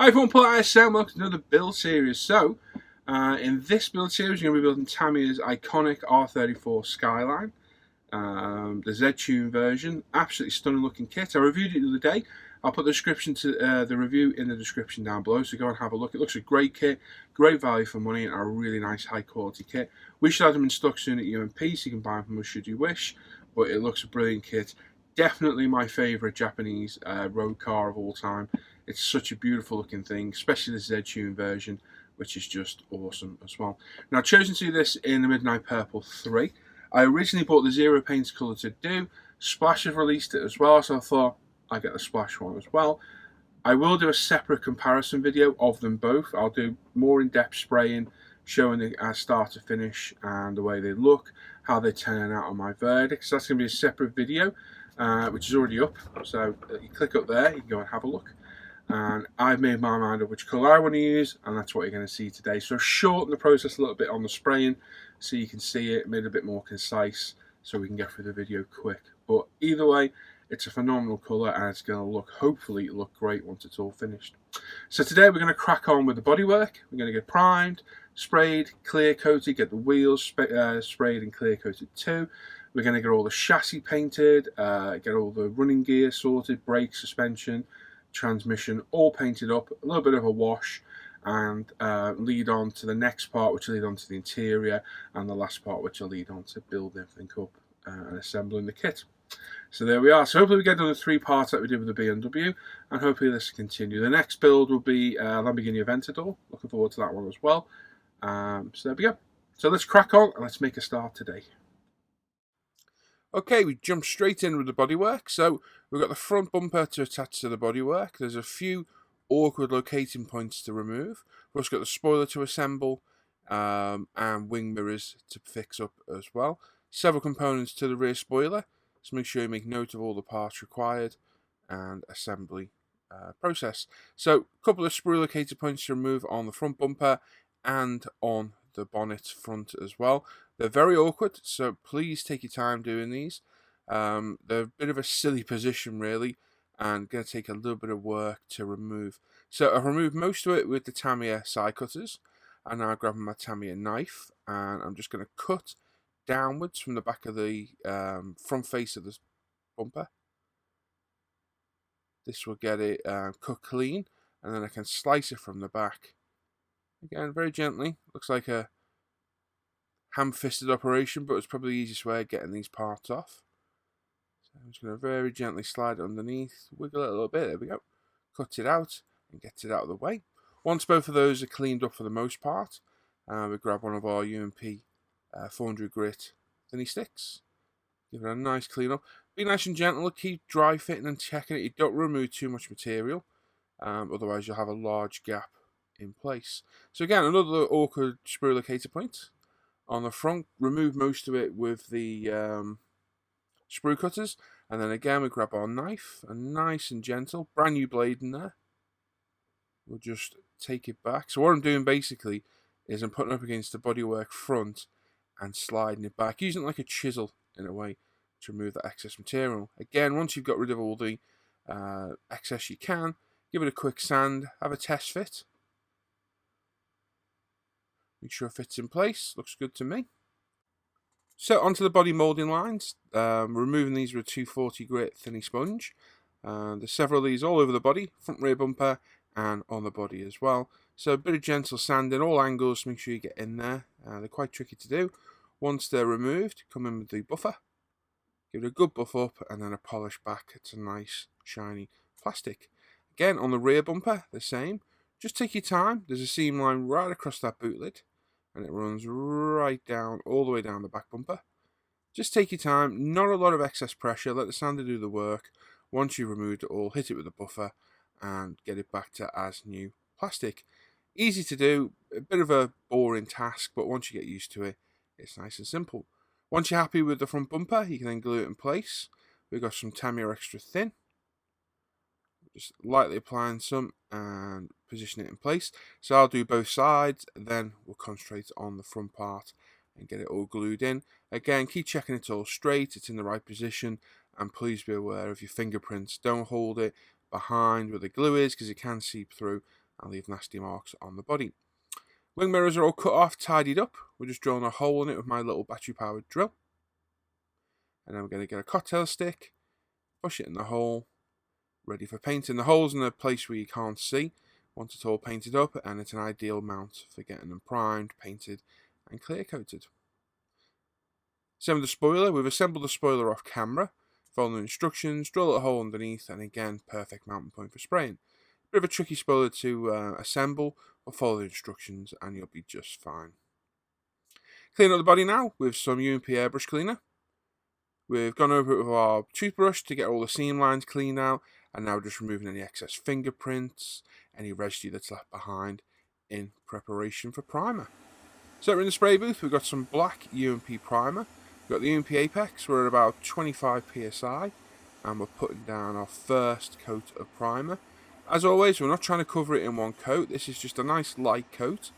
everyone, Paul ISM, welcome to another build series. So, in this build series, we're going to be building Tamiya's iconic R34 Skyline, the Z-Tune version. Absolutely stunning looking kit. I reviewed it the other day. I'll put the description to the review in the description down below, so go and have a look. It looks a great kit, great value for money, and a really nice high quality kit. We should have them in stock soon at UMP, so you can buy them from us should you wish, but it looks a brilliant kit. Definitely my favourite Japanese road car of all time. It's such a beautiful looking thing, especially the Z-Tune version, which is just awesome as well. Now, I've chosen to do this in the Midnight Purple 3. I originally bought the Zero Paints colour to do. Splash have released it as well, so I thought I'd get the Splash one as well. I will do a separate comparison video of them both. I'll do more in-depth spraying, showing the start to finish and the way they look, how they turn out on my verdict. So that's going to be a separate video, which is already up. So you click up there, you can go and have a look. And I've made my mind up which colour I want to use, and that's what you're going to see today. So I've shortened the process a little bit on the spraying so you can see it, made it a bit more concise so we can get through the video quick. But either way, it's a phenomenal colour and it's going to look, hopefully, look great once it's all finished. So today we're going to crack on with the bodywork. We're going to get primed, sprayed, clear coated, get the wheels sprayed and clear coated too. We're going to get all the chassis painted, get all the running gear sorted, brake, suspension, transmission all painted up, a little bit of a wash, and lead on to the next part, which will lead on to the interior, and the last part, which will lead on to building everything up and assembling the kit. So there we are. So hopefully we get done the 3 parts that we did with the BMW, and hopefully this will continue. The next build will be Lamborghini Aventador. Looking forward to that one as well. So there we go. So let's crack on and let's make a start today. Okay, we jump straight in with the bodywork. So we've got the front bumper to attach to the bodywork. There's a few awkward locating points to remove. We've also got the spoiler to assemble and wing mirrors to fix up as well. Several components to the rear spoiler. So make sure you make note of all the parts required and assembly process. So a couple of sprue locator points to remove on the front bumper and on the bonnet front as well. They're very awkward, so please take your time doing these. They're a bit of a silly position really, and going to take a little bit of work to remove. So I've removed most of it with the Tamiya side cutters, and now I'm grabbing my Tamiya knife, and I'm just going to cut downwards from the back of the front face of the bumper. This will get it cut clean, and then I can slice it from the back. Again, very gently. Looks like a ham-fisted operation, but it's probably the easiest way of getting these parts off. So I'm just going to very gently slide it underneath, wiggle it a little bit, there we go. Cut it out and get it out of the way. Once both of those are cleaned up for the most part, we grab one of our UMP 400 grit thinny sticks. Give it a nice clean up. Be nice and gentle, keep dry fitting and checking it. You don't remove too much material, otherwise you'll have a large gap in place. So again, another awkward sprue locator point. On the front, remove most of it with the sprue cutters, and then again we grab our knife, and nice and gentle, brand new blade in there. We'll just take it back. So what I'm doing basically is I'm putting it up against the bodywork front and sliding it back, using it like a chisel in a way to remove that excess material. Again, once you've got rid of all the excess you can, give it a quick sand, have a test fit. Make sure it fits in place. Looks good to me. So onto the body moulding lines. Removing these with a 240 grit thinny sponge. There's several of these all over the body, front rear bumper and on the body as well. So a bit of gentle sand in all angles to make sure you get in there. They're quite tricky to do. Once they're removed, come in with the buffer. Give it a good buff up and then a polish back. It's a nice shiny plastic. Again, on the rear bumper, the same. Just take your time. There's a seam line right across that boot lid, and it runs right down, all the way down the back bumper. Just take your time, not a lot of excess pressure, let the sander do the work. Once you've removed it all, hit it with the buffer and get it back to as new plastic. Easy to do, a bit of a boring task, but once you get used to it, it's nice and simple. Once you're happy with the front bumper, you can then glue it in place. We've got some Tamiya Extra Thin. Just lightly applying some and position it in place. So I'll do both sides, then we'll concentrate on the front part and get it all glued in. Again, keep checking it's all straight, it's in the right position, and please be aware of your fingerprints. Don't hold it behind where the glue is because it can seep through and leave nasty marks on the body. Wing mirrors are all cut off, tidied up. We're just drilling a hole in it with my little battery powered drill. And then we're going to get a cocktail stick, push it in the hole, ready for painting. The hole's in a place where you can't see. Once it's all painted up, and it's an ideal mount for getting them primed, painted and clear coated. Same with the spoiler. We've assembled the spoiler off camera, follow the instructions, drill a hole underneath, and again, perfect mounting point for spraying. Bit of a tricky spoiler to assemble, but follow the instructions and you'll be just fine. Clean up the body now with some UMP airbrush cleaner. We've gone over it with our toothbrush to get all the seam lines cleaned out, and now just removing any excess fingerprints, any residue that's left behind in preparation for primer. So we're in the spray booth. We've got some black UMP primer. We've got the UMP Apex. We're at about 25 psi, and we're putting down our first coat of primer. As always, we're not trying to cover it in one coat. This is just a nice light coat.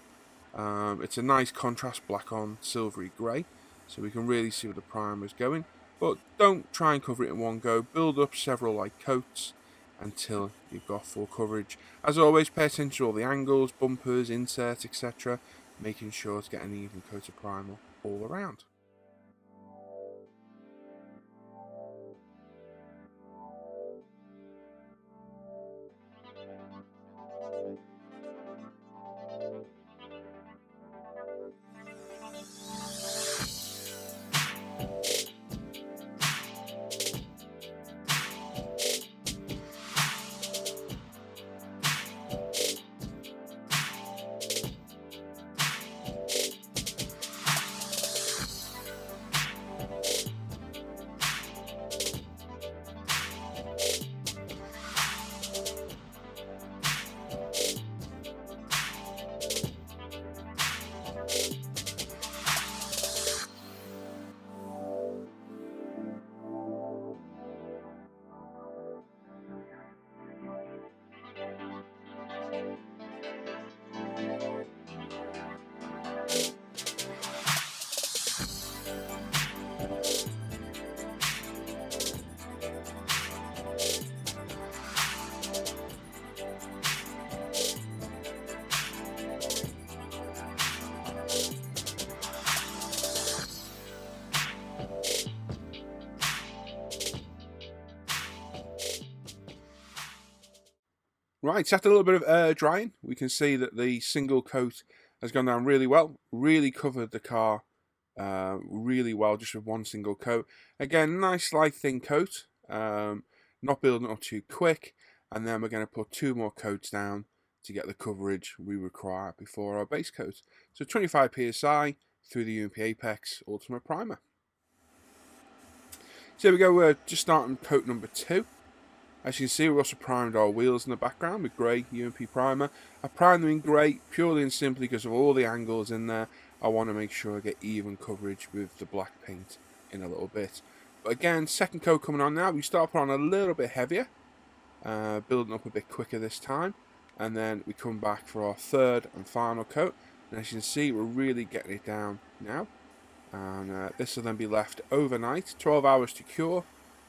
It's a nice contrast black on silvery grey, so we can really see where the primer is going. But don't try and cover it in one go. Build up several light coats until you've got full coverage. As always, pay attention to all the angles, bumpers, inserts, etc. Making sure to get an even coat of primer all around. Right, so after a little bit of air drying, we can see that the single coat has gone down really well. Really covered the car really well just with one single coat. Again, nice light thin coat, not building up too quick. And then we're going to put 2 more coats down to get the coverage we require before our base coat. So 25 psi through the UMP Apex Ultimate Primer. So here we go, we're just starting coat number 2. As you can see, we've also primed our wheels in the background with grey UMP primer. I primed them in grey purely and simply because of all the angles in there. I want to make sure I get even coverage with the black paint in a little bit. But again, second coat coming on now. We start putting on a little bit heavier, building up a bit quicker this time. And then we come back for our third and final coat. And as you can see, we're really getting it down now. And this will then be left overnight, 12 hours to cure.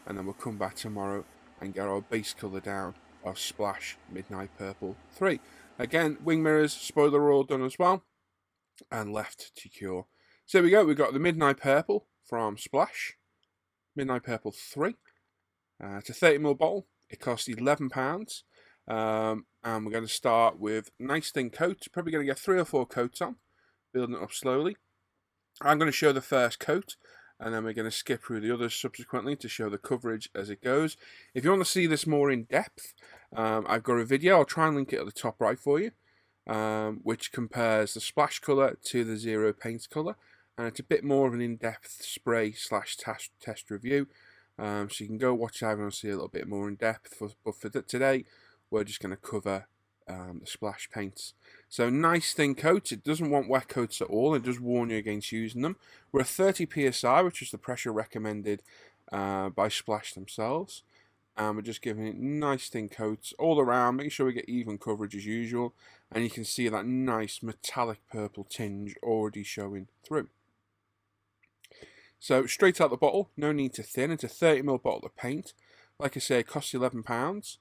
And then we'll come back tomorrow and get our base colour down, our Splash Midnight Purple 3. Again, wing mirrors, spoiler are all done as well, and left to cure. So here we go, we've got the Midnight Purple from Splash, Midnight Purple 3. It's a 30ml bottle, it costs £11, and we're going to start with nice thin coats, probably going to get 3 or 4 coats on, building it up slowly. I'm going to show the first coat, and then we're going to skip through the others subsequently to show the coverage as it goes. If you want to see this more in depth, I've got a video, I'll try and link it at the top right for you, which compares the splash colour to the zero paint colour, and it's a bit more of an in-depth spray / test review, so you can go watch that and see a little bit more in depth, but for today we're just going to cover the splash paints. So nice thin coats, it doesn't want wet coats at all, it does warn you against using them. We're at 30 psi, which is the pressure recommended by Splash themselves, and we're just giving it nice thin coats all around, making sure we get even coverage as usual, and you can see that nice metallic purple tinge already showing through. So straight out the bottle, no need to thin, it's a 30ml bottle of paint. Like I say, it costs £11.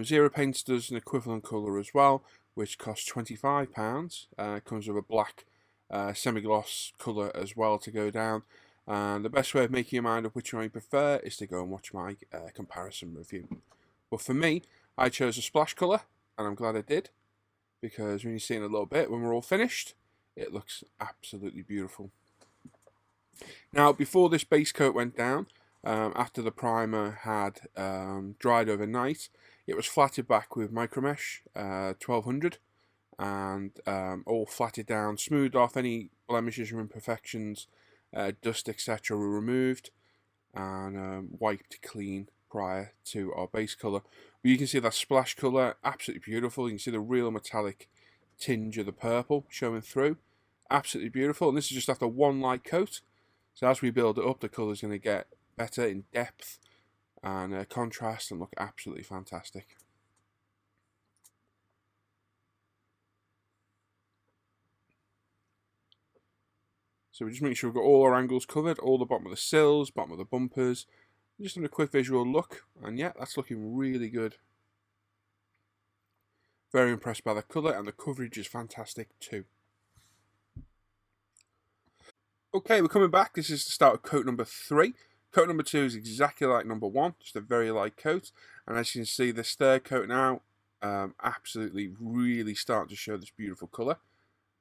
Zero Paints does an equivalent colour as well, which costs £25. Comes with a black semi-gloss colour as well to go down. And the best way of making your mind up which one you prefer is to go and watch my comparison review. But for me, I chose a splash colour, and I'm glad I did, because when you see in a little bit, when we're all finished, it looks absolutely beautiful. Now, before this base coat went down, after the primer had dried overnight, it was flatted back with micromesh 1200, and all flatted down, smoothed off any blemishes or imperfections, dust etc. were removed, and wiped clean prior to our base colour. But you can see that splash colour, absolutely beautiful. You can see the real metallic tinge of the purple showing through, absolutely beautiful. And this is just after one light coat. So as we build it up, the colour is going to get better in depth and contrast and look absolutely fantastic. So we just make sure we've got all our angles covered, all the bottom of the sills, bottom of the bumpers. Just having a quick visual look, and yeah, that's looking really good. Very impressed by the colour, and the coverage is fantastic too. Okay, we're coming back. This is the start of coat number 3. Coat number 2 is exactly like number 1, just a very light coat. And as you can see, this third coat now, absolutely really starting to show this beautiful colour.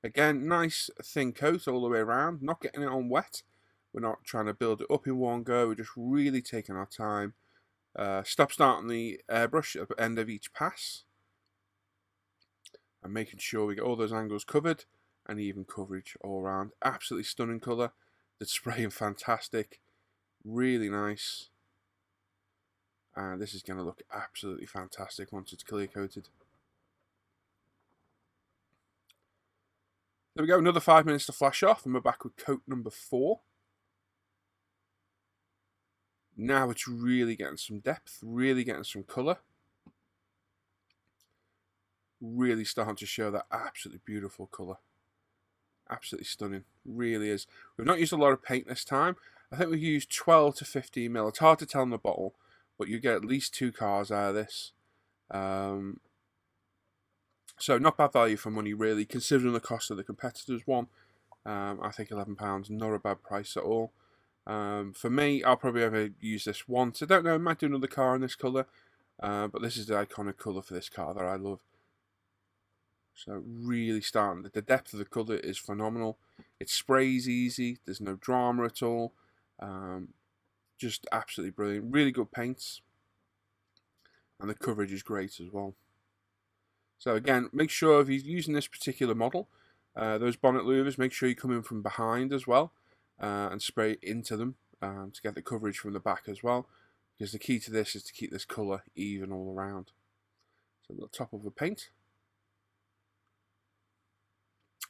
Again, nice thin coat all the way around, not getting it on wet. We're not trying to build it up in one go, we're just really taking our time. Stop starting the airbrush at the end of each pass, and making sure we get all those angles covered and even coverage all around. Absolutely stunning colour. It's spraying fantastic, really nice. And this is going to look absolutely fantastic once it's clear coated. There we go, another 5 minutes to flash off, and we're back with coat number 4. Now it's really getting some depth, really getting some colour. Really starting to show that absolutely beautiful colour. Absolutely stunning, really is. We've not used a lot of paint this time. I think we've used 12 to 15 mil. It's hard to tell in the bottle, but you get at least 2 cars out of this. So not bad value for money, really, considering the cost of the competitor's one. I think £11, not a bad price at all. For me, I'll probably ever use this once. I don't know, I might do another car in this colour, but this is the iconic colour for this car that I love. So really starting, the depth of the colour is phenomenal. It sprays easy, there's no drama at all. Just absolutely brilliant, really good paints. And the coverage is great as well. So again, make sure if you're using this particular model, those bonnet louvers, make sure you come in from behind as well, and spray into them to get the coverage from the back as well, because the key to this is to keep this colour even all around. So the top of the paint.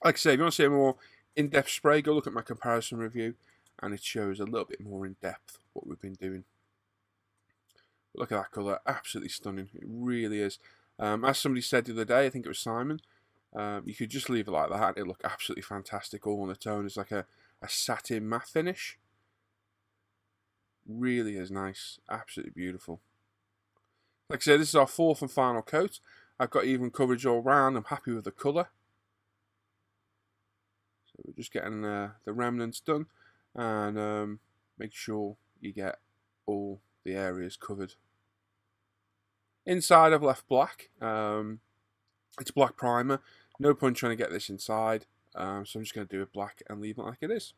Like I say, if you want to see a more in-depth spray, go look at my comparison review, and it shows a little bit more in depth what we've been doing. But look at that colour, absolutely stunning, it really is. As somebody said the other day, I think it was Simon, you could just leave it like that, it'll look absolutely fantastic all on its own. It's like a satin matte finish. Really is nice, absolutely beautiful. Like I said, this is our 4th and final coat. I've got even coverage all round, I'm happy with the colour. So we're just getting the remnants done, and make sure you get all the areas covered. Inside I've left black. It's black primer. No point trying to get this inside. So I'm just going to do it black and leave it like it is.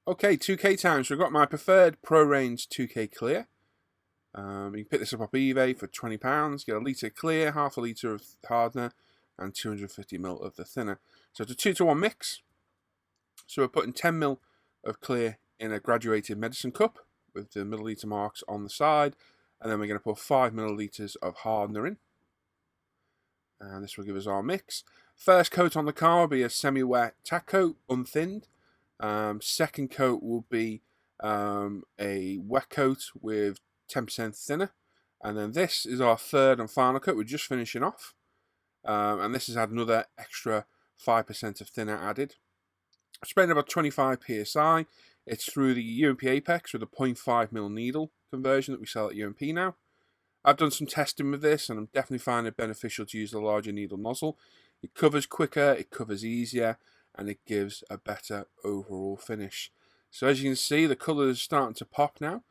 Okay, 2K time. So I've got my preferred Pro Range 2K Clear. You can pick this up off eBay for £20. Get a litre clear, half a litre of hardener, and 250ml of the thinner. So it's a 2-to-1 mix. So we're putting 10ml of clear in a graduated medicine cup with the milliliter marks on the side. And then we're going to put 5 millilitres of hardener in. And this will give us our mix. First coat on the car will be a semi-wet tack coat, unthinned. Second coat will be a wet coat with 10% thinner. And then this is our third and final coat. We're just finishing off. And this has had another extra 5% of thinner added. Spraying about 25 psi. It's through the UMP Apex with a 0.5mm needle conversion that we sell at UMP now. I've done some testing with this, and I'm definitely finding it beneficial to use the larger needle nozzle. It covers quicker, it covers easier, and it gives a better overall finish. So as you can see, the colour is starting to pop now.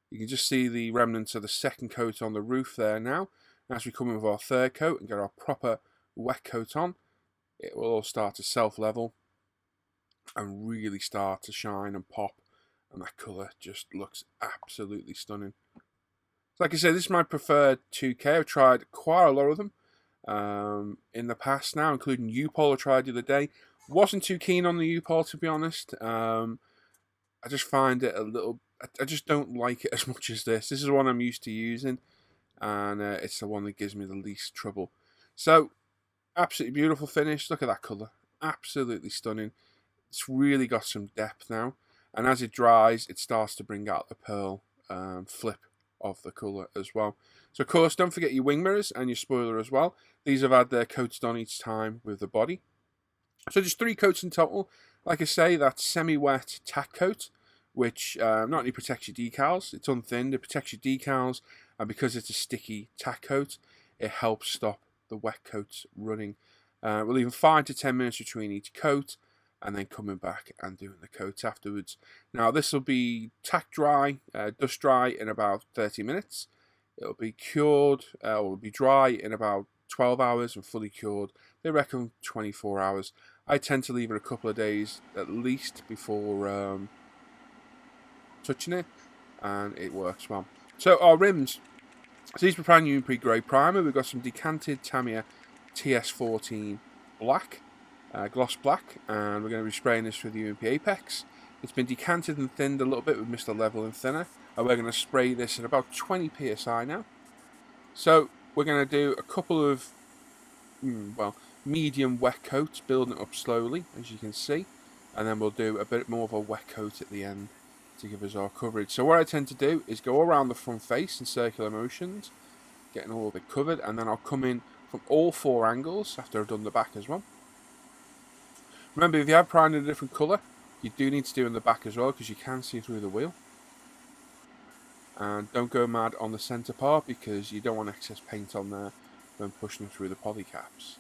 You can just see the remnants of the second coat on the roof there now. And as we come in with our third coat and get our proper wet coat on, it will all start to self-level and really start to shine and pop. And that colour just looks absolutely stunning. Like I said, this is my preferred 2K. I've tried quite a lot of them in the past now, including U-Pol I tried the other day. Wasn't too keen on the U-Pol, to be honest. I just find it a little... I just don't like it as much as this. This is the one I'm used to using, and it's the one that gives me the least trouble. So, absolutely beautiful finish. Look at that colour. Absolutely stunning. It's really got some depth now, and as it dries, it starts to bring out the pearl flip of the colour as well. So, of course, don't forget your wing mirrors and your spoiler as well. These have had their coats done each time with the body. So, just 3 coats in total. Like I say, that's semi-wet tack coat, which not only protects your decals, it's unthinned, it protects your decals, and because it's a sticky tack coat, it helps stop the wet coats running. We're leaving 5 to 10 minutes between each coat, and then coming back and doing the coats afterwards. Now this will be tack dry, dust dry in about 30 minutes. It'll be cured, or it'll be dry in about 12 hours and fully cured, they reckon 24 hours. I tend to leave it a couple of days at least before touching it, and it works well. So our rims, so these are brand new grey primer. We've got some decanted Tamiya TS14 black, gloss black, and we're going to be spraying this with UMP Apex. It's been decanted and thinned a little bit with Mr. Level and Thinner, and we're going to spray this at about 20 psi now. So we're going to do a couple of medium wet coats, building it up slowly, as you can see, and then we'll do a bit more of a wet coat at the end to give us our coverage. So what I tend to do is go around the front face in circular motions, getting all of it covered, and then I'll come in from all 4 angles after I've done the back as well. Remember, if you have primed in a different colour, you do need to do in the back as well, because you can see through the wheel. And don't go mad on the centre part, because you don't want excess paint on there when pushing through the poly caps.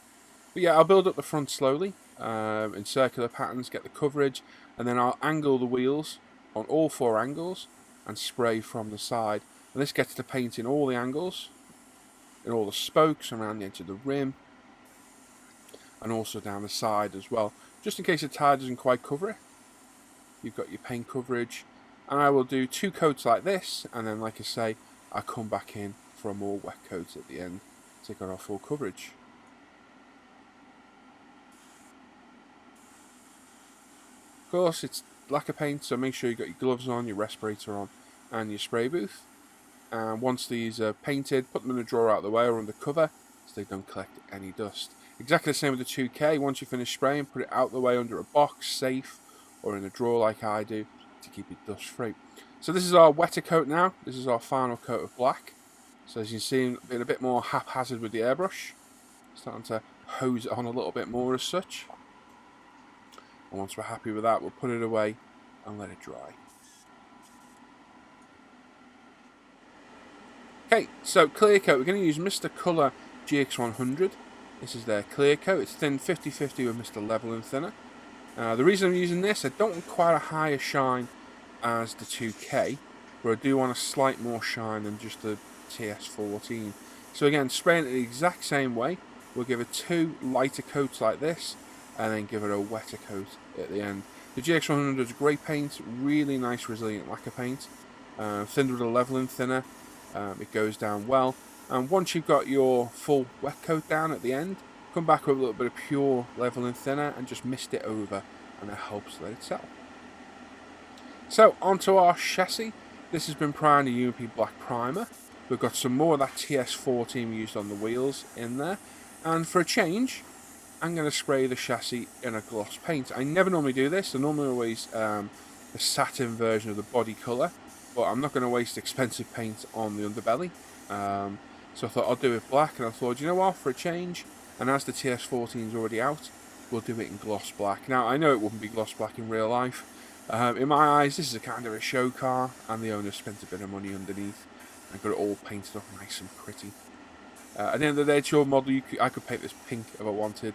But yeah, I'll build up the front slowly in circular patterns, get the coverage, and then I'll angle the wheels on all 4 angles and spray from the side. And this gets the paint in all the angles, in all the spokes around the edge of the rim, and also down the side as well, just in case the tire doesn't quite cover it. You've got your paint coverage, and I will do 2 coats like this, and then like I say, I'll come back in for a more wet coat at the end to get our full coverage. Of course, it's lacquer paint, so make sure you've got your gloves on, your respirator on, and your spray booth. And once these are painted, put them in a drawer out of the way or under cover so they don't collect any dust. Exactly the same with the 2K. Once you finish spraying, put it out of the way under a box, safe, or in a drawer like I do to keep it dust free. So this is our wetter coat now. This is our final coat of black. So as you can see, being a bit more haphazard with the airbrush. Starting to hose it on a little bit more as such. And once we're happy with that, we'll put it away and let it dry. Okay, so clear coat. We're going to use Mr. Colour GX100. This is their clear coat. It's thin 50-50 with Mr. Level and Thinner. The reason I'm using this, I don't want quite a higher shine as the 2K, but I do want a slight more shine than just the TS14. So again, spraying it the exact same way. We'll give it 2 lighter coats like this, and then give it a wetter coat at the end. The GX100 is a great paint, really nice resilient lacquer paint. Thinned with a Level and Thinner, it goes down well. And once you've got your full wet coat down at the end, come back with a little bit of pure Level and Thinner and just mist it over, and it helps let it settle. So onto our chassis. This has been primed in UMP Black Primer. We've got some more of that TS14 we used on the wheels in there. And for a change, I'm going to spray the chassis in a gloss paint. I never normally do this. I normally always the satin version of the body colour, but I'm not going to waste expensive paint on the underbelly. So I thought I'll do it black, and I thought, you know what, for a change, and as the TS14 is already out, we'll do it in gloss black. Now, I know it wouldn't be gloss black in real life. In my eyes, this is a kind of a show car, and the owner spent a bit of money underneath. and got it all painted up nice and pretty. At the end of the day, it's your model. I could paint this pink if I wanted,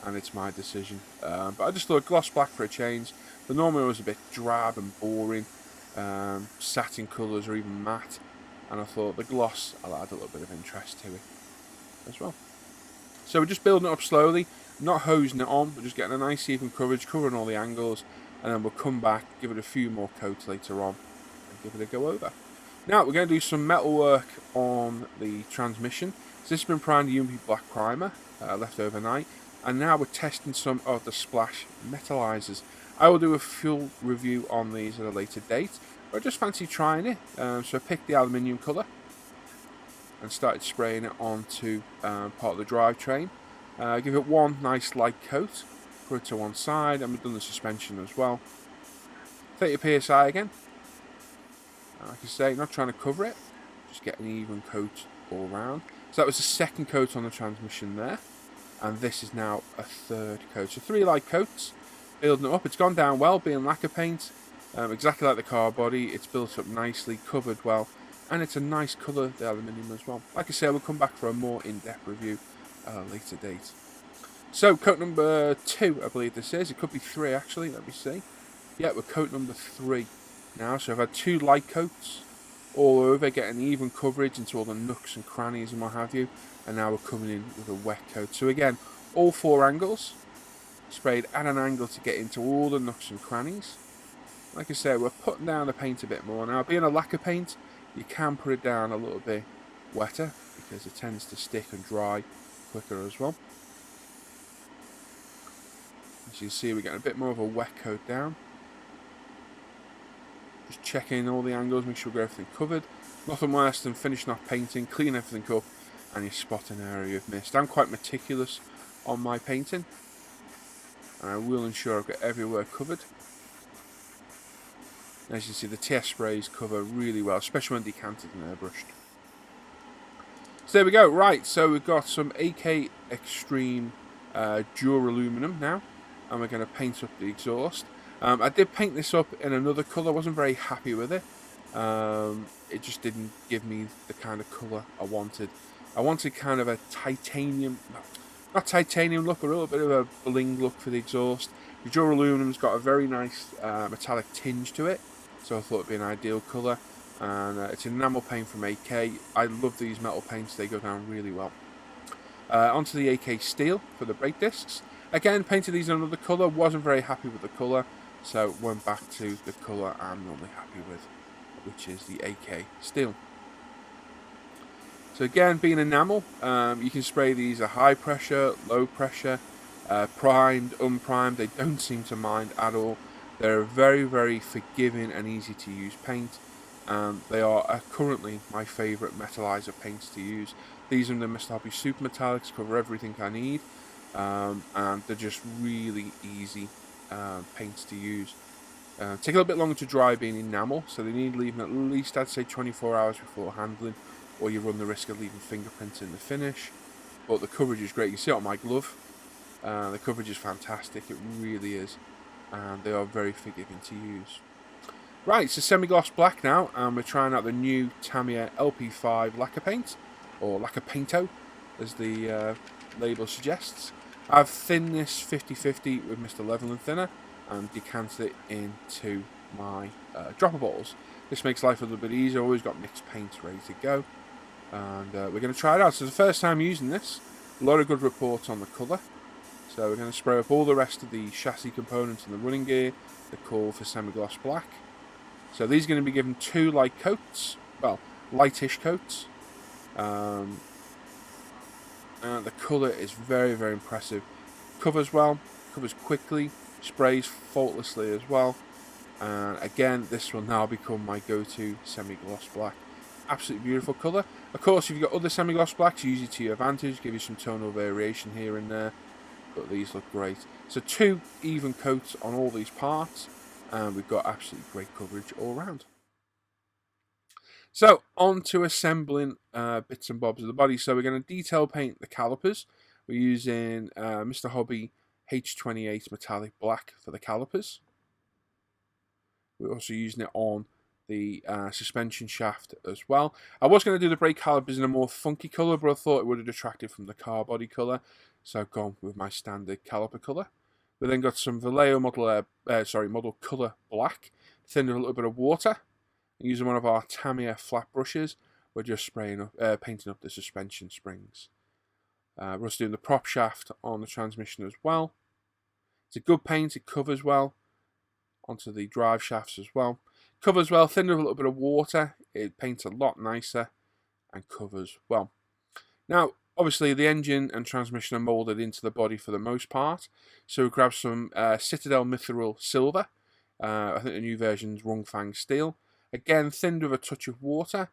and it's my decision. But I just thought gloss black for a change. The normal was a bit drab and boring, satin colours or even matte, and I thought the gloss I'll add a little bit of interest to it as well. So we're just building it up slowly, not hosing it on, we're just getting a nice even coverage, covering all the angles, and then we'll come back, give it a few more coats later on, and give it a go over. Now we're going to do some metal work on the transmission. So this has been primed UMP black primer, left overnight, and now we're testing some of the splash metallizers. I will do a full review on these at a later date, but I just fancy trying it. So I picked the aluminium colour and started spraying it onto part of the drivetrain. Give it one nice light coat, put it to one side, and we've done the suspension as well. 30 psi again. Like I say, not trying to cover it, just get an even coat all round. So that was the second coat on the transmission there, and this is now a third coat. So 3 light coats, building it up. It's gone down well, being lacquer paint, exactly like the car body. It's built up nicely, covered well, and it's a nice colour, the aluminium as well. Like I say, we'll come back for a more in-depth review at a later date. So coat number 2, I believe this is. It could be 3 actually, let me see. Yeah, we're coat number 3 now. So I've had 2 light coats all over, getting even coverage into all the nooks and crannies and what have you. And now we're coming in with a wet coat. So again, all 4 angles, sprayed at an angle to get into all the nooks and crannies. Like I said, we're putting down the paint a bit more. Now, being a lacquer paint, you can put it down a little bit wetter because it tends to stick and dry quicker as well. As you can see, we're getting a bit more of a wet coat down. Just checking all the angles, make sure we've got everything covered. Nothing worse than finishing off painting, clean everything up, and you spot an area of mist. I'm quite meticulous on my painting, and I will ensure I've got everywhere covered. As you see, the TS sprays cover really well, especially when decanted and airbrushed. So there we go. Right, so we've got some AK Extreme Duraluminum now, and we're going to paint up the exhaust. I did paint this up in another colour. I wasn't very happy with it. It just didn't give me the kind of colour I wanted. I wanted kind of a titanium, not titanium look, but a little bit of a bling look for the exhaust. The duraluminum's got a very nice metallic tinge to it, so I thought it'd be an ideal colour. And it's an enamel paint from AK. I love these metal paints, they go down really well. Onto the AK steel for the brake discs. Again, painted these in another colour, wasn't very happy with the colour, so went back to the colour I'm normally happy with, which is the AK steel. So again, being enamel, you can spray these at high pressure, low pressure, primed, unprimed. They don't seem to mind at all. They're a very, very forgiving and easy to use paint. They are currently my favourite metallizer paints to use. These are the Mr. Hobby Super Metallics, cover everything I need, and they're just really easy paints to use. Take a little bit longer to dry being enamel, so they need leaving at least, I'd say, 24 hours before handling, or you run the risk of leaving fingerprints in the finish. But the coverage is great. You see it on my glove. The coverage is fantastic, it really is, and they are very forgiving to use. Right, it's a semi-gloss black now, and we're trying out the new Tamiya LP5 lacquer paint, or lacquer painto, as the label suggests. I've thinned this 50-50 with Mr. Leveling Thinner, and decanted it into my dropper bottles. This makes life a little bit easier. Always got mixed paints ready to go, and we're going to try it out. So it's the first time using this. A lot of good reports on the colour. So we're going to spray up all the rest of the chassis components and the running gear that call for semi-gloss black. So these are going to be given 2 light coats, well, lightish coats. And the colour is very, very impressive. Covers well, covers quickly, sprays faultlessly as well. And again, this will now become my go-to semi-gloss black. Absolutely beautiful colour. Of course, if you've got other semi-gloss blacks, use it to your advantage, give you some tonal variation here and there. But these look great. So 2 even coats on all these parts, and we've got absolutely great coverage all round. So on to assembling bits and bobs of the body. So we're going to detail paint the calipers. We're using Mr. Hobby H28 metallic black for the calipers. We're also using it on the suspension shaft as well. I was going to do the brake calipers in a more funky colour, but I thought it would have detracted from the car body colour, so I've gone with my standard caliper colour. We then got some Vallejo model colour black, thinned with a little bit of water. And using one of our Tamiya flat brushes, we're just painting up the suspension springs. We're also doing the prop shaft on the transmission as well. It's a good paint, it covers well onto the drive shafts as well. Covers well, thinned with a little bit of water, it paints a lot nicer and covers well. Now, obviously the engine and transmission are moulded into the body for the most part, so we grab some Citadel Mithril Silver, I think the new version's Rungfang Steel, again thinned with a touch of water.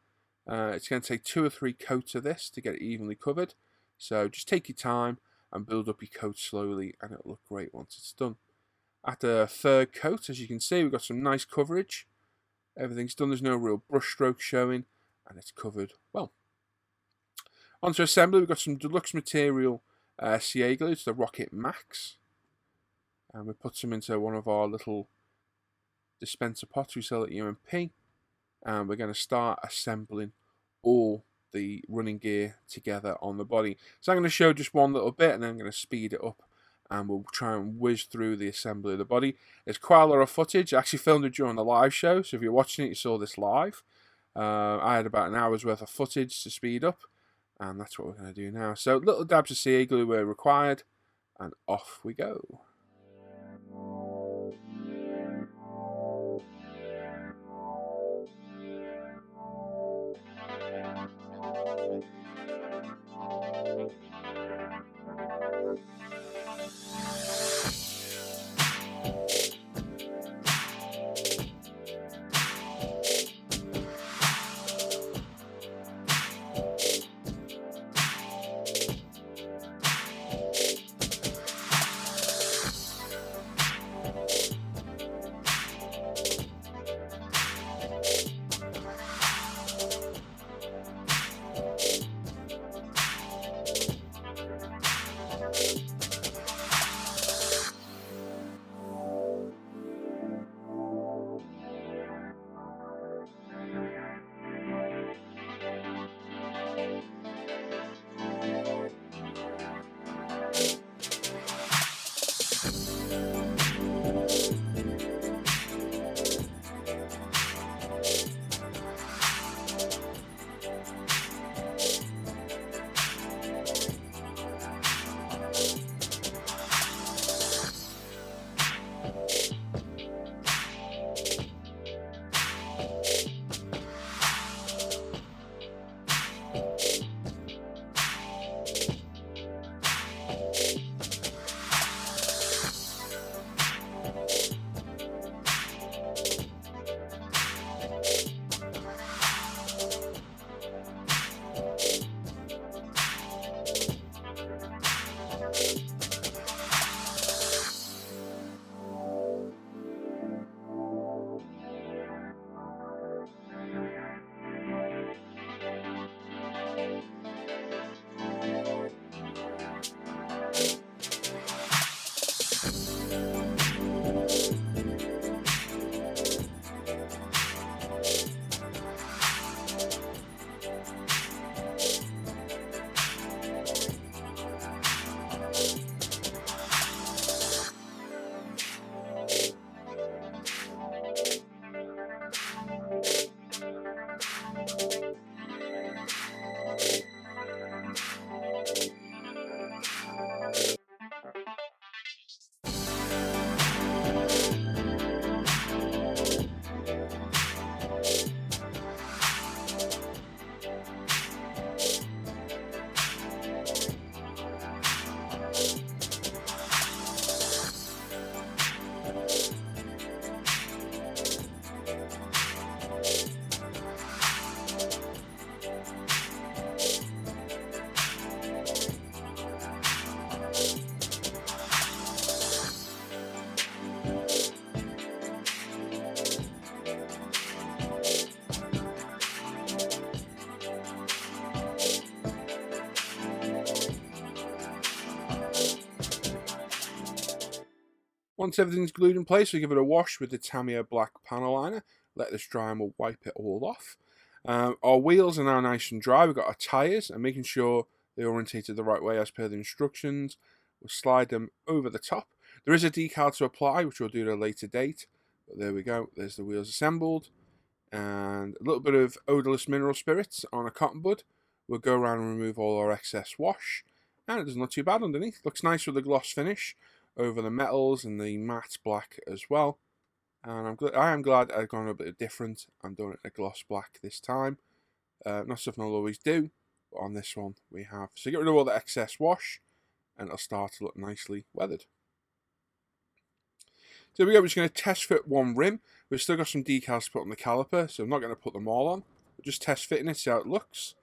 It's going to take 2 or 3 coats of this to get it evenly covered, so just take your time and build up your coat slowly and it'll look great once it's done. After a 3rd coat, as you can see, we've got some nice coverage. Everything's done, there's no real brush strokes showing, and it's covered well. Onto assembly, we've got some deluxe material CA glue, it's the Rocket Max. And we put some into one of our little dispenser pots we sell at UMP. And we're going to start assembling all the running gear together on the body. So I'm going to show just one little bit, and then I'm going to speed it up. And we'll try and whiz through the assembly of the body. There's quite a lot of footage. I actually filmed it during the live show, so if you're watching it, you saw this live. I had about an hour's worth of footage to speed up, and that's what we're going to do now. So little dabs of CA glue were required, and off we go. Once everything's glued in place, we give it a wash with the Tamiya black panel liner. let this dry and we'll wipe it all off. Our wheels are now nice and dry. We've got our tyres and making sure they're orientated the right way as per the instructions. We'll slide them over the top. There is a decal to apply, which we'll do at a later date. But there we go. There's the wheels assembled. And a little bit of odourless mineral spirits on a cotton bud. We'll go around and remove all our excess wash. And it doesn't look too bad underneath. Looks nice with the gloss finish over the metals and the matte black as well. And I am glad I've gone a bit different. I'm doing it in a gloss black this time. Not something I'll always do, but on this one we have. So get rid of all the excess wash and it'll start to look nicely weathered. So here we go, we're just going to test fit one rim. We've still got some decals to put on the caliper, so I'm not going to put them all on. We're just test fitting it, see how it looks.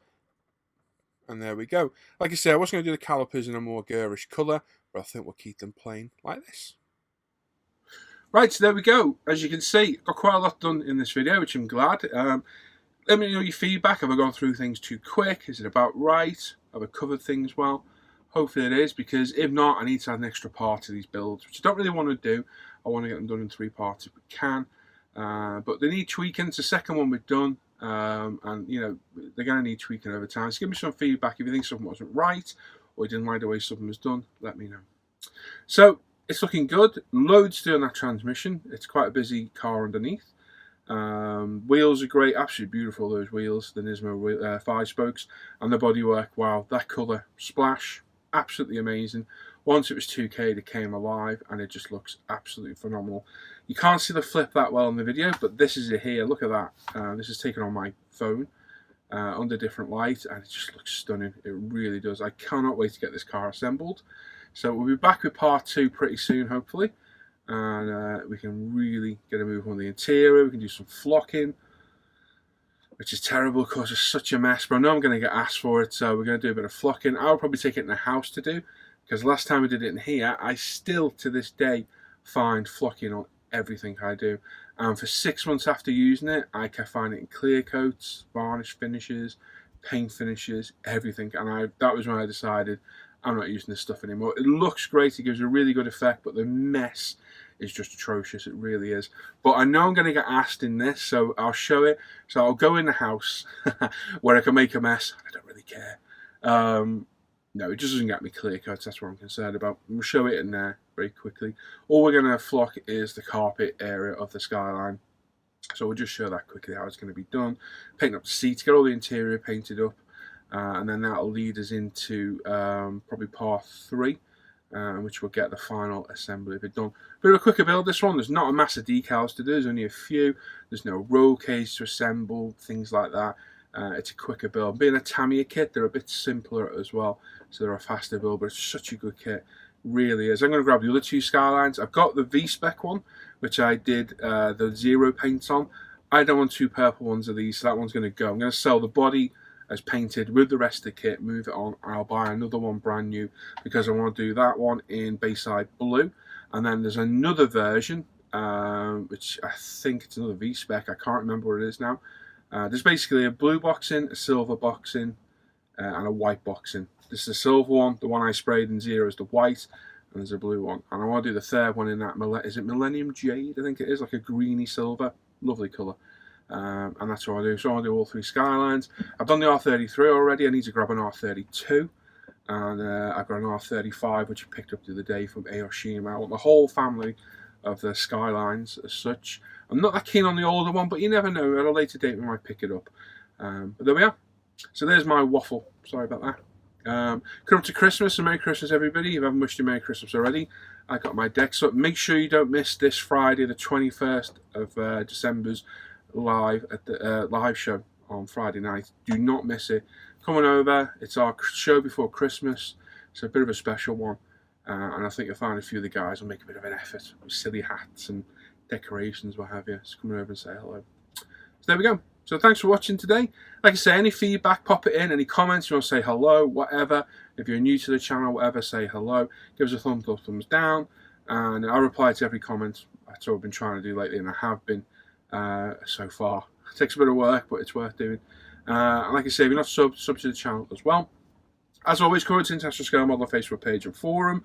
And there we go. Like I said, I was going to do the calipers in a more garish colour, but I think we'll keep them plain like this. Right, so there we go. As you can see, got quite a lot done in this video, which I'm glad. Let me know your feedback. Have I gone through things too quick? Is it about right? Have I covered things well? Hopefully it is, because if not, I need to add an extra part to these builds, which I don't really want to do. I want to get them done in 3 parts if we can. But they need tweaking. It's the second one we've done. And, you know, they're going to need tweaking over time. So give me some feedback. If you think something wasn't right or you didn't like the way something was done, let me know. So it's looking good. Loads to do on that transmission. It's quite a busy car underneath. Wheels are great. Absolutely beautiful, those wheels. The Nismo 5 spokes. And the bodywork. Wow, that colour splash. Absolutely amazing. Once it was 2K, it came alive and it just looks absolutely phenomenal. You can't see the flip that well in the video, but this is it here. Look at that. This is taken on my phone under different light and it just looks stunning. It really does. I cannot wait to get this car assembled. So we'll be back with part 2 pretty soon, hopefully. And we can really get a move on the interior. We can do some flocking, which is terrible because it's such a mess. But I know I'm going to get asked for it, so we're going to do a bit of flocking. I'll probably take it in the house to do, because last time I did it in here, I still, to this day, find flocking on everything I do. And for 6 months after using it, I can find it in clear coats, varnish finishes, paint finishes, everything. And that was when I decided I'm not using this stuff anymore. It looks great, it gives a really good effect, but the mess is just atrocious. It really is. But I know I'm going to get asked in this, so I'll show it. So I'll go in the house where I can make a mess. I don't really care. No, it just doesn't get me clear coats. That's what I'm concerned about. We'll show it in there very quickly. All we're going to flock is the carpet area of the Skyline. So we'll just show that quickly how it's going to be done. Paint up the seats, get all the interior painted up. And then that'll lead us into probably part 3. Which will get the final assembly of it done. Bit of a quicker build, this one. There's not a massive decals to do. There's only a few. There's no roll cage to assemble, things like that. It's a quicker build. Being a Tamiya kit, they're a bit simpler as well, so they're a faster build, but it's such a good kit. Really is. I'm going to grab the other 2 Skylines. I've got the V-Spec one, which I did the zero paints on. I don't want 2 purple ones of these, so that one's going to go. I'm going to sell the body as painted with the rest of the kit, move it on. I'll buy another one brand new because I want to do that one in Bayside Blue. And then there's another version, which I think it's another V-Spec. I can't remember what it is now. There's basically a blue boxing, a silver boxing, and a white boxing. This is the silver one. The one I sprayed in zero is the white, and there's a blue one. And I want to do the third one in that, is it Millennium Jade? I think it is, like a greeny silver. Lovely colour. And that's what I do. So I do all 3 Skylines. I've done the R33 already. I need to grab an R32. And I've got an R35, which I picked up the other day from Aoshima. I want the whole family of the Skylines as such. I'm not that keen on the older one, but you never know. At a later date, we might pick it up. But there we are. So there's my waffle. Sorry about that. Come up to Christmas, and Merry Christmas, everybody. If you haven't wished you Merry Christmas already, I got my decks up. Make sure you don't miss this Friday, the 21st of December's live at the live show on Friday night. Do not miss it. Coming over, it's our show before Christmas. It's a bit of a special one, and I think you'll find a few of the guys will make a bit of an effort with silly hats and decorations, what have you. So come over and say hello. So there we go. So thanks for watching today. Like I say, any feedback, pop it in. Any comments, you want to say hello, whatever. If you're new to the channel, whatever, say hello. Give us a thumbs up, thumbs down, and I'll reply to every comment. That's what I've been trying to do lately, and I have been so far. It takes a bit of work, but it's worth doing. And like I say, if you're not sub to the channel as well. As always, come to International Scale Model Facebook page and forum.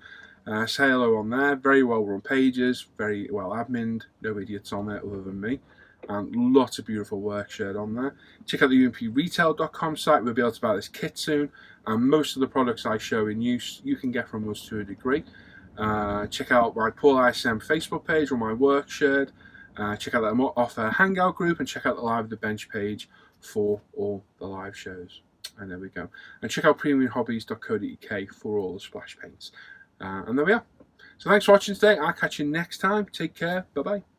Say hello on there. Very well run pages, very well admined, no idiots on there other than me, and lots of beautiful work shared on there. Check out the umpretail.com site. We'll be able to buy this kit soon, and most of the products I show in use you can get from us to a degree. Check out my Paul ISM Facebook page or my work shared. Check out that Off Air Hangout group, and check out the Live at the Bench page for all the live shows. And there we go. And check out premiumhobbies.co.uk for all the splash paints. And there we are. So thanks for watching today. I'll catch you next time. Take care. Bye-bye.